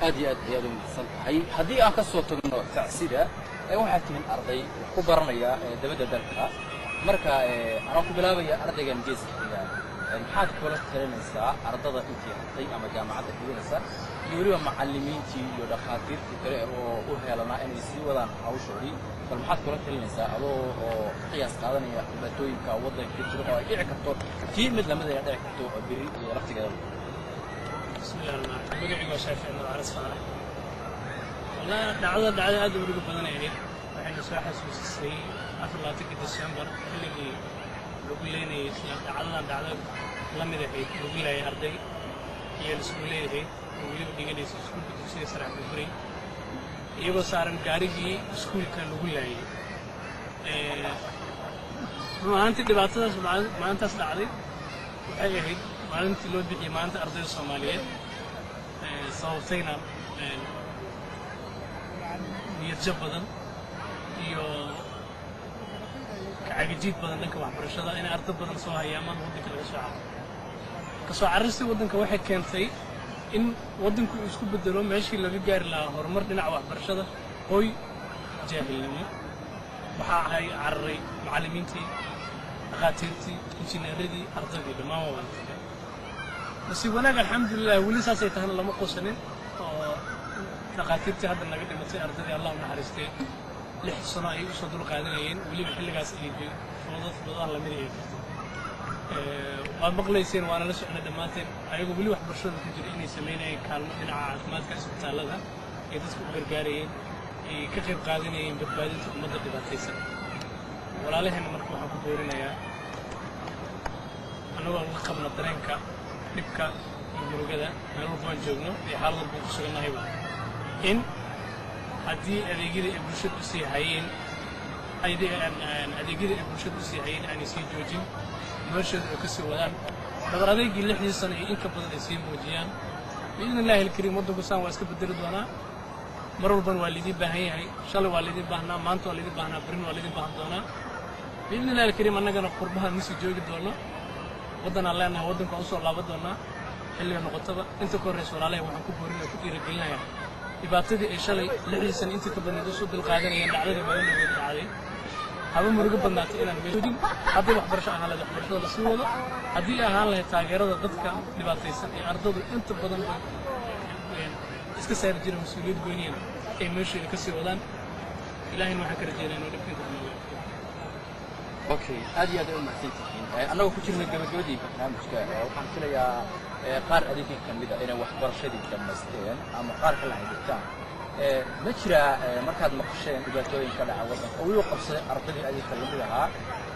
أدي متصل هدي أكسر تجنو تعسيرة waxaad tihiin arday ku baranaya dabada dalka marka aan ku bilaabaya ardaygan geeskiisa maxaad kula talinaysaa ardada intii hartay ama jaamacadda dhigaysa iyo waliba macallimiintii iyo dhaqaatiirtii kale oo u heelana inay sii wadaan hawshoodii bal maxaad kula talinaysaa adoo oo qiyaas qaadanaya dhibaatooyinka waddanka jira oo ay dhici karto tii mid lamid ah dhici karto oo biri iyo waqtigeeda bismillaahir rahmaanir rahiim magaciigu waa Shaafici Nuur Aras Faarax والله دعوة هذا ورقة بدنا يعني وحنا سواء حسوسي أفرلاتك ديسمبر اللي يقول لي دعوة لم يدحي يقول لي أرضي هي السكول هي ويقول لي جالس سكول بتوصي سرعة بفري يبغى صار مكاريجي سكول كان يقول لي ما أنت دبعتها ما أنت أصدقائي وحاجة هيك ما أنت لود بدي ما أنت أرضي الصومالية صوتينا يتجب بدن iyo kacagajid badan dhanka waxbarashada in arday badan soo hayaamaan wadanka laga soo caawiyo ka soo cararsi wadanka waxay keentay in wadanku isku bedelo meeshii laga gaari lahaa horumar dhinaca waxbarashada hooy jaahilnimo waxa ay cararay macallimiintii dhaqaatiirtii injineeradii ardaydii dhammaan waa wada nasiib wanaag alxamdulilah weli saasay tahana lama qosanin oo dhaqaatiirtii hadda naga dhimatay ardaydii allah naxariistay 6 sano ay u soo dul qaadanayeen weli xilligaas ay fudud la mid waad maqlayseen waana la socnay dhammaanteen ayagu weli waxbarashada ku jira inay sameynayeen kaalmo dhinaca caafimaadka isbitaalada ee dadku u gargaarayeen ay ka qayb qaadanayeen badbaadinta ummadda dhibaataysan walaalaheena marka waxaan ku boorinayaa anagoo la qabna dareenka dhibka iyo murugada meel walba aan joogno iyo xaalad walba ku sugannahayba in haddii adeegyada ay bulshada u sii hayeen adeegyada ay bulshada u sii hayeen aanay sii joojin noloshooda ay ka sii wadaan dabar adeegii 6 sano iyo inka badan ay sii muujiyaan biidni illaahi alkariim waddanku saan waa iska bedeli doonaa mar walbana waa laydin baahan yahay shalay waa laydin baahnaa maanta waa laydin baahnaa berrin waa laydin baahan doonaa biidni illaahi alkariim annagana qurbaha ma sii joogi doono waddanaan leenahay waddanka u soo laaban doonaa xilliga noqotaba inta ka horreysa walaalahay waxaan ku boorinaya ku dhiirigelinayaa dhibaatadii ay shalay 6 sano inta ka badan u soo dul qaadanayeen dhacdada maalin laga dhacday haba murugo badnaatay inaan meeshoodin haddii waxbarasho ahaan lahayd waxbarashada la sii wado haddii ahaan lahayd taageerada dadka dhibaataysan ee ardadu inta badan iska saari jira mas-uuliyad goyniyana ay meeshooda ka sii wadaan ilaahayna waxaan ka rajeynaa inuu dhibkan ka dhameeyo okay aad iyo aad u mahadsantihiin annagoo ku jirna gabagabadii barnaamijka waxaan filayaa qaar adeegin ka mid ah inay waxbarashadii dhammaysteen ama qaar kale ay dhigtaan ma jira markaad maqasheen dhibaatooyin ka dhaca waddanka oo wuu qabsaday ardadii adeegka la mid ahaa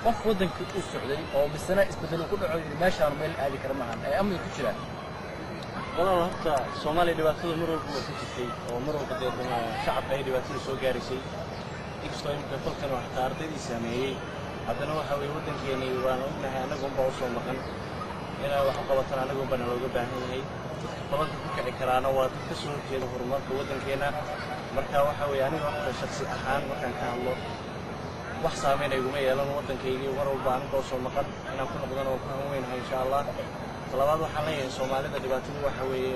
qof waddanka u socday oo bisana isbedelo ku dhaco meeshaan meel aadi kara maahan amay ku jiraan walaal horta Soomaaliya dhibaatada mar walba ku jirtay oo mar walba deegaanka shacabka ay dhibaatada soo gaarisay inkastoo imka dalkan wax ardaydii sameeyay haddana waxa weeye waddankeena waan ognahay anagu baa soo maqan inay wax qabataan anagu baan looga baahan yahay balanka ku kici karaana waa dadka soo jeeda horumarka waddankeena marka waxa weeye aniga shakhsi ahaan waxaan ka hadlo wax saameyn ay ugu yeelan waddankeena war walba anagu soo maqan inaan ku noqdano oo ku haweenahay insha Allah talabaad waxaan leeyahay Soomaalida dhibaatada waxa weeye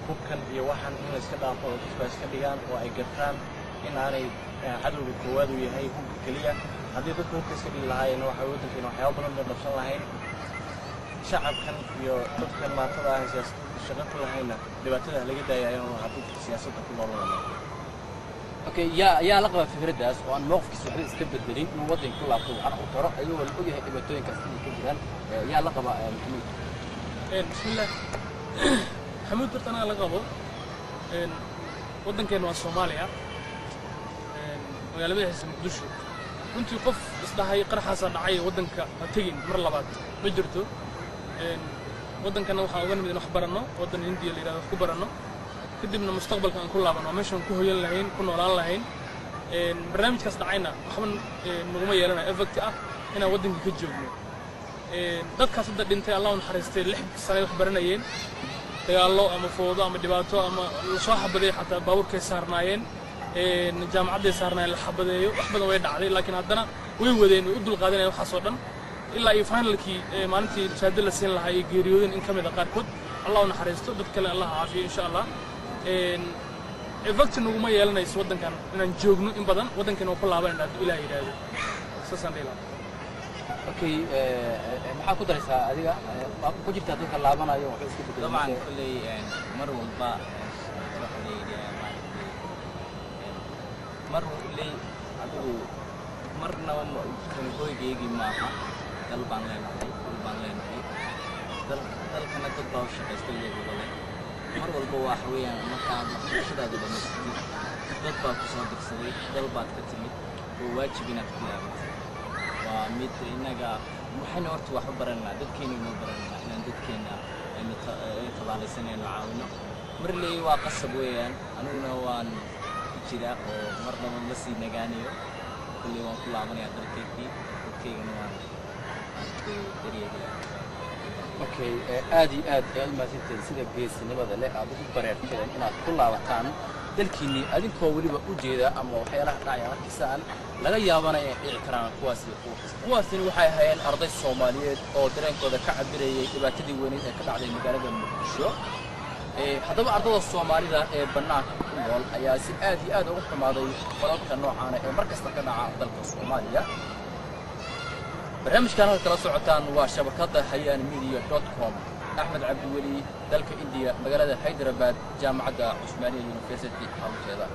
hubkan iyo waxan in la iska dhaafo oo dadka iska dhigaan oo ay gartaan in aanay cadowga koowaad u yahay hubka kaliya haddii dadku hubka iska dhigi lahaayeen waxa waddankeena waxyaabo badan bay qabsan lahayn shacabkan iyo dadkan maatada ah siyaasadda shaqo ku lahayna dhibaatada laga daayayo oo hadda siyaasadda ku noolaa okay yaa la qaba fikradaas oo aan mowqifkiisa waxba iska bedelin inuu waddanka ku laabto waxaan u qoro ayuu wal og yahay dhibaatooyinkaas inay ka jiraan yaa la qaba maxamuud bismillah maxamuud bartana la qabo waddankeena waa Soomaaliya magaalada Hiisa Muqdisho runtii qof isdhahay qarxaasa dhacay waddanka ha tagin mar labaad ma jirto waddankana waxaan uga nimid wax baranno waddan Hindiya la yiraahdo wax ku baranno kadibna mustaqbalka aan ku laabano meeshaan ku hoyan lahayn ku noolaan lahayn barnaamijkaas dhacayna waxba naguma yeelanayo effect ah inaan waddanka ka joogno dadkaas hadda dhintay allah u naxariistay 6 sano wax baranayeen dagaallo ama foodo ama dhibaato ama la soo xabaday xataa baabuurkay saarnaayeen jaamacadday saarnaayeen la xabadeeyo wax badan way dhacday laakiin haddana way wadeen way u dul qaadanayeen waxaas oo dhan ilaa iyo finalkii maalintii shahaado la siin lahaa iyo geeriyooden in ka mid ah qaarkood allah u naxariisto dad kale allah caafiyo insha Allah effect naguma yeelanayso waddankan inaan joogno in badan waddankan oo ku laabanayna hadduu ilaah yidhaahdo saasaan dhihi lahaa okay maxaa ku daraysaa adiga ku jirtaa dadka laabanayo waxay isku beddelaan طبعا كلي مر والباء مر اللي عدو مرنا كان بويجي معها دلبان لنا دل كنا تطلع شقة يقولون مر والباء حويا مكان شدة دلمستي دلبان كصادق سوي دلبان كتمي وواجبنا كلام وميت إنك وحنا ورت وحبرنا دكيني مبرنا إن دكينا إن طلع سنين العاونة مرلي وقصب ويان أنا وان جدا ومرنا من بس نجانيو كل يوم كل عملية دركتي دكين وان okay aadi ma tinta sida geesinimada leh aad ugu bareerteen inaad ku laabataan dalkiinii adinkoo waliba u jeeda ama waxyaalaha dhacaya markiisaan laga yaabana inay dhici karaan kuwaasina waxay ahaayeen arday Soomaaliyeed oo dareenkooda ka cabirayay dhibaatadii weyneed ee ka dhacday magaalada Muqdisho haddaba ardayda Soomaalida ee bannaanka ku nool ayaa si aad ugu xumaaday falalka noocan ee markasta ka dhaca dalka Soomaaliya barnaamijkan halka la socotaan waa shabakada hayaanmedia.com أحمد عبد الولي دلك إنديا مقالة حيدرباد جامعة عثمانية يونيفرسيتي حوالي